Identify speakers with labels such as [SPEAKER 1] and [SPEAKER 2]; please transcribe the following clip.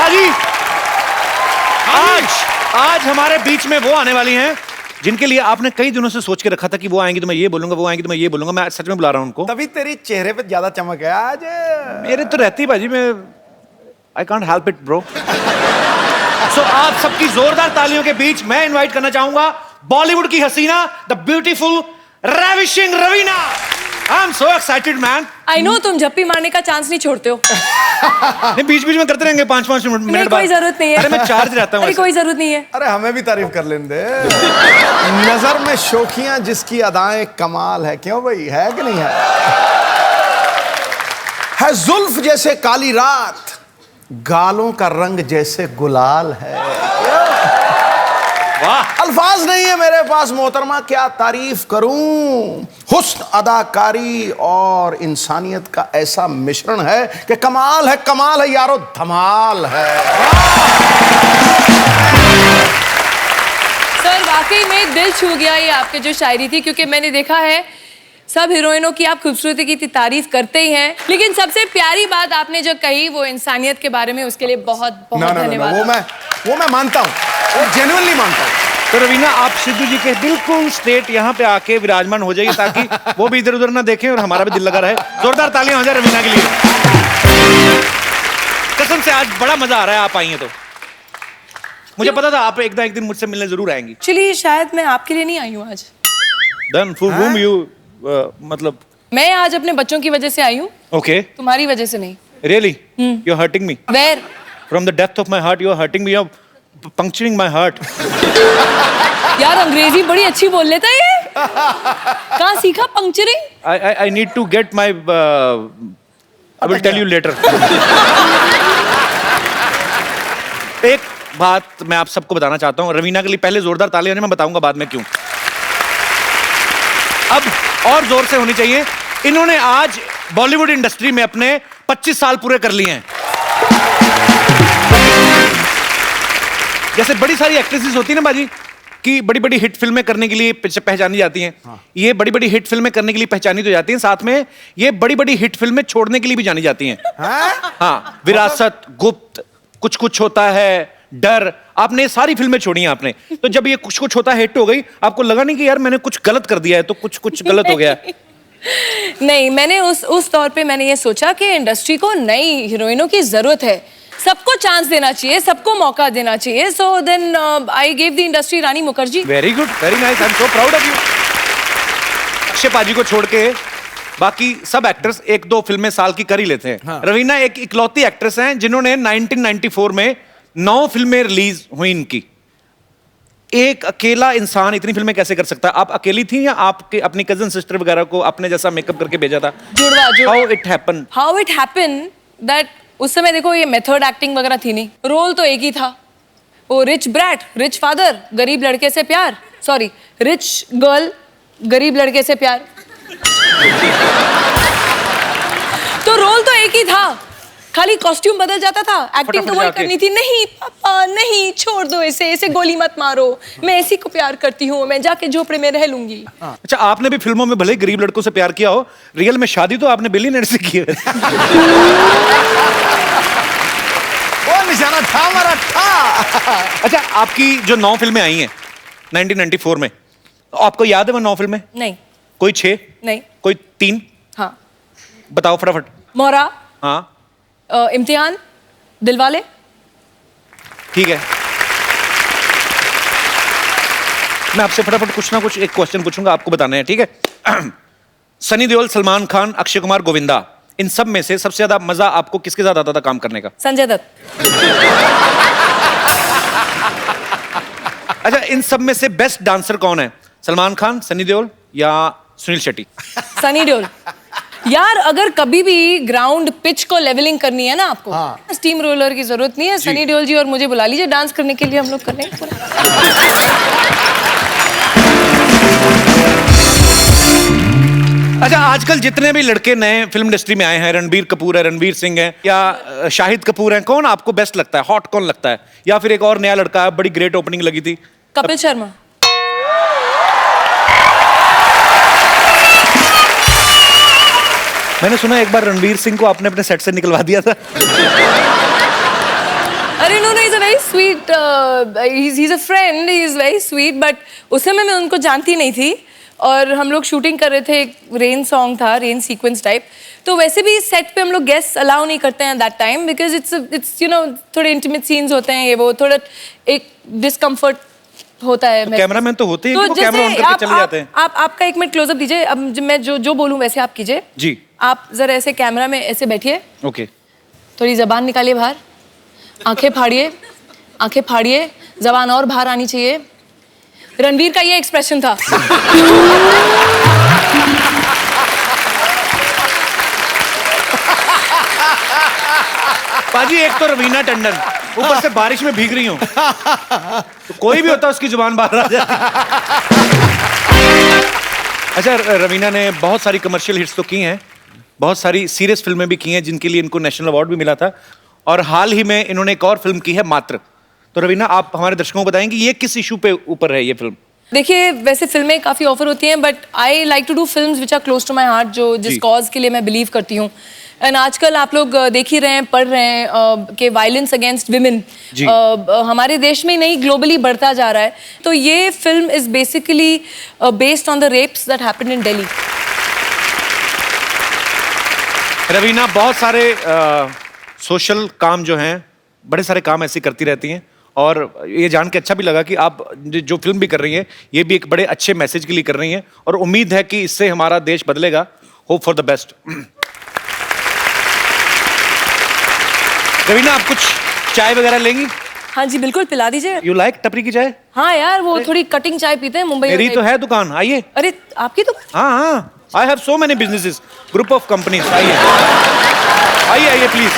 [SPEAKER 1] बाजी, आज हमारे बीच में वो आने वाली हैं जिनके लिए आपने कई दिनों से सोच के रखा था कि वो आएंगी तो मैं ये बोलूंगा, वो आएंगी तो मैं ये बोलूंगा। मैं सच में बुला रहा हूं उनको।
[SPEAKER 2] तभी तेरी चेहरे पे ज्यादा चमक है आज।
[SPEAKER 1] मेरे तो रहती बाजी में, I can't help it bro. सो आप सबकी जोरदार तालियों के बीच मैं इनवाइट करना चाहूंगा बॉलीवुड की हसीना, the beautiful ravishing Raveena. I am so excited man.
[SPEAKER 3] I know तुम झप्पी मारने का चांस नहीं छोड़ते हो।
[SPEAKER 1] नहीं, बीच बीच में करते रहेंगे 5-5 मिनट
[SPEAKER 3] नहीं, कोई जरूरत नहीं है।
[SPEAKER 1] अरे मैं चार्ज रहता हूँ।
[SPEAKER 3] अरे कोई जरूरत नहीं है।
[SPEAKER 2] अरे हमें भी तारीफ कर लेने दे। नजर में शोखियां जिसकी अदाएं कमाल है, क्यों भाई, है कि नहीं है जुल्फ जैसे काली रात, गालों का रंग जैसे गुलाल है।
[SPEAKER 1] वाह,
[SPEAKER 2] अल्फाज नहीं है मेरे पास मोहतरमा, क्या तारीफ करूं। हुस्न, अदाकारी और इंसानियत का ऐसा मिश्रण है कि कमाल है यारो, धमाल है।
[SPEAKER 3] सर वाकई में दिल छू गया ये आपकी जो शायरी थी, क्योंकि मैंने देखा है सब हीरोइनों की आप खूबसूरती की तारीफ करते ही हैं, लेकिन सबसे प्यारी बात आपने जो कही वो इंसानियत के बारे में, उसके लिए बहुत बहुत धन्यवाद।
[SPEAKER 2] वो मैं मानता हूँ, वो जेन्युइनली मानता हूँ।
[SPEAKER 1] तो रवीना आप सिद्धू जी के बिल्कुल स्ट्रेट यहाँ पे आके विराजमान हो जाइए ताकि वो भी इधर उधर ना देखें और हमारा भी दिल लगा रहे। जोरदार तालियां हो जाए रवीना के लिए। कसम से आज बड़ा मजा आ रहा है आप आई हैं तो। मुझे पता था आप एक दिन मुझसे मिलने जरूर आएंगी।
[SPEAKER 3] चलिए शायद मैं आपके लिए नहीं आई हूँ आज।
[SPEAKER 1] Then for whom you मतलब
[SPEAKER 3] मैं आज अपने बच्चों की वजह से आई हूँ।
[SPEAKER 1] Okay.
[SPEAKER 3] तुम्हारी वजह से नहीं।
[SPEAKER 1] Really? You're hurting me.
[SPEAKER 3] Where?
[SPEAKER 1] From the depth of my heart, you're hurting me. You're puncturing my heart.
[SPEAKER 3] यार अंग्रेजी बड़ी अच्छी बोल लेता है ये। कहाँ सीखा पंक्चरिंग?
[SPEAKER 1] I need to get my. I will tell you later. एक बात मैं आप सबको बताना चाहता हूँ। रवीना के लिए पहले जोरदार तालियां होने, मैं बताऊंगा बाद में क्यों। अब और जोर से होनी चाहिए। इन्होंने आज बॉलीवुड इंडस्ट्री में अपने 25 साल पूरे कर लिए हैं। जैसे बड़ी सारी एक्ट्रेसेस होती है ना बाजी कि बड़ी बड़ी हिट फिल्में करने के लिए पहचानी जाती हैं। हाँ। ये बड़ी बड़ी हिट फिल्में करने के लिए पहचानी तो जाती हैं, साथ में ये बड़ी बड़ी हिट फिल्में छोड़ने के लिए भी जानी जाती हैं। हाँ, विरासत, गुप्त, कुछ कुछ होता है, डर, आपने सारी फिल्में छोड़ी हैं आपने। तो जब ये कुछ कुछ होता है हिट हो गई, आपको लगा नहीं कि यार मैंने कुछ गलत कर दिया है, तो कुछ कुछ गलत हो गया?
[SPEAKER 3] नहीं, मैंने उस तौर पे मैंने ये सोचा कि इंडस्ट्री को नई हीरोइनों की जरूरत है, सबको चांस देना चाहिए, सबको मौका देना चाहिए। So then I gave the industry Rani Mukerji.
[SPEAKER 1] Very good, very nice, I am so proud of you. Akshay paaji को छोड़ के बाकी सब एक्टर्स 1-2 फिल्में साल की कर ही लेते हैं। हाँ। रवीना एक इकलौती एक्ट्रेस हैं जिन्होंने 1994 में 9 फिल्में रिलीज हुई इनकी। एक अकेला इंसान इतनी फिल्में कैसे कर सकता है? आप अकेली थी या आपके अपनी कजन सिस्टर वगैरह को अपने जैसा मेकअप करके भेजा था?
[SPEAKER 3] जुड़वा।
[SPEAKER 1] हाउ इट हैपन
[SPEAKER 3] दैट उस समय देखो ये मेथड एक्टिंग वगैरह थी नहीं, रोल तो एक ही था, वो रिच ब्रैट, रिच फादर, गरीब लड़के से प्यार, सॉरी रिच गर्ल, गरीब लड़के से प्यार। तो रोल तो एक ही था, खाली कॉस्ट्यूम बदल जाता था, एक्टिंग तो वही करनी थी। नहीं पापा नहीं, छोड़ दो इसे गोली मत मारो, मैं इसी को प्यार करती हूँ, मैं जाके झोपड़े में रह लूंगी।
[SPEAKER 1] अच्छा, आपने भी फिल्मों में भले गरीब लड़कों से प्यार किया हो, रियल में शादी तो आपने बिलियनर से की है।
[SPEAKER 2] वो निशाना था हमारा था।
[SPEAKER 1] अच्छा, आपकी जो 9 फिल्में आई हैं 1994 में, आपको याद है वो 9 फिल्में?
[SPEAKER 3] नहीं।
[SPEAKER 1] कोई 6?
[SPEAKER 3] नहीं।
[SPEAKER 1] कोई 3?
[SPEAKER 3] हाँ
[SPEAKER 1] बताओ फटाफट।
[SPEAKER 3] मोरा।
[SPEAKER 1] हाँ।
[SPEAKER 3] इम्तिहान, दिलवाले।
[SPEAKER 1] ठीक है, मैं आपसे फटाफट कुछ ना कुछ एक क्वेश्चन पूछूंगा, आपको बताना है, ठीक है? सनी देओल, सलमान खान, अक्षय कुमार, गोविंदा, इन सब में से सबसे ज्यादा मजा आपको किसके साथ आता था काम करने का?
[SPEAKER 3] संजय दत्त।
[SPEAKER 1] अच्छा, इन सब में से बेस्ट डांसर कौन है? सलमान खान, सनी देओल या सुनील शेट्टी?
[SPEAKER 3] सनी देओल। यार अगर कभी भी ग्राउंड पिच को लेवलिंग करनी है ना आपको, हाँ। स्टीम रोलर की जरूरत नहीं है, सनी देओल जी और मुझे बुला लीजिए डांस करने के लिए, हम लोग कर लेंगे पूरा।
[SPEAKER 1] अच्छा, आजकल जितने भी लड़के नए फिल्म इंडस्ट्री में आए हैं, रणबीर कपूर है, रणवीर सिंह है या शाहिद कपूर है, कौन आपको बेस्ट लगता है? हॉट कौन लगता है? या फिर एक और नया लड़का है, बड़ी ग्रेट ओपनिंग लगी थी,
[SPEAKER 3] कपिल शर्मा।
[SPEAKER 1] मैंने सुना एक बार रणवीर सिंह को आपने अपने सेट से निकलवा दिया था।
[SPEAKER 3] अरे no, is a very sweet, he is a friend, he is very sweet, but उस समय मैं उनको जानती नहीं थी और हम लोग शूटिंग कर रहे थे, एक रेन सॉन्ग था, रेन सीक्वेंस टाइप। तो वैसे भी सेट पे हम लोग गेस्ट अलाउ नहीं करते हैं that time, because it's you know थोड़े इंटीमेट सीन्स होते हैं, ये वो थोड़ा एक डिस्कम्फर्ट होता है।
[SPEAKER 1] कैमरामैन तो होते हैं कि वो कैमरा ऑन करके चले जाते हैं।
[SPEAKER 3] आप आपका एक मिनट क्लोजअप दीजिए। अब मैं जो बोलूं वैसे आप कीजिए
[SPEAKER 1] जी।
[SPEAKER 3] आप जरा ऐसे कैमरा में ऐसे बैठिए,
[SPEAKER 1] ओके।
[SPEAKER 3] थोड़ी जबान निकालिए बाहर, आंखें फाड़िए, जबान और बाहर आनी चाहिए। रणवीर का ये एक्सप्रेशन था।
[SPEAKER 1] पाजी एक तो रवीना टंडन, ऊपर से बारिश में भीग रही हूँ, तो कोई भी होता उसकी जुबान बाहर आ जाती। अच्छा, रवीना ने बहुत सारी कमर्शियल हिट्स तो की हैं, बहुत सारी सीरियस फिल्में भी की हैं जिनके लिए इनको नेशनल अवार्ड भी मिला था, और हाल ही में इन्होंने एक और फिल्म की है, मात्र। तो रवीना, आप हमारे दर्शकों को बताएंगे ये किस इशू पे ऊपर है ये फिल्म?
[SPEAKER 3] देखिए, वैसे फिल्में काफ़ी ऑफर होती हैं, but I like to do films which are close to my heart, जो जिस कॉज के लिए मैं बिलीव करती हूँ। एंड आजकल आप लोग देख ही रहे हैं, पढ़ रहे हैं कि वायलेंस अगेंस्ट विमेन हमारे देश में ही नहीं, ग्लोबली बढ़ता जा रहा है। तो ये film is basically based on the rapes that happened in Delhi.
[SPEAKER 1] Raveena बहुत सारे सोशल काम जो हैं, बड़े सारे काम ऐसे करती रहती हैं, और ये जान के अच्छा भी लगा कि आप जो फिल्म भी कर रही हैं ये भी एक बड़े अच्छे मैसेज के लिए कर रही हैं, और उम्मीद है कि इससे हमारा देश बदलेगा। Hope for the best. Raveena, आप कुछ चाय वगैरह लेंगी?
[SPEAKER 3] हाँ जी, बिल्कुल, पिला दीजिए।
[SPEAKER 1] यू लाइक टपरी की चाय?
[SPEAKER 3] हाँ यार, वो थोड़ी कटिंग चाय पीते हैं मुंबई में।
[SPEAKER 1] मेरी तो है दुकान, आइए।
[SPEAKER 3] अरे आपकी तो?
[SPEAKER 1] हाँ, I have so many businesses, group of companies. आइए आइए प्लीज।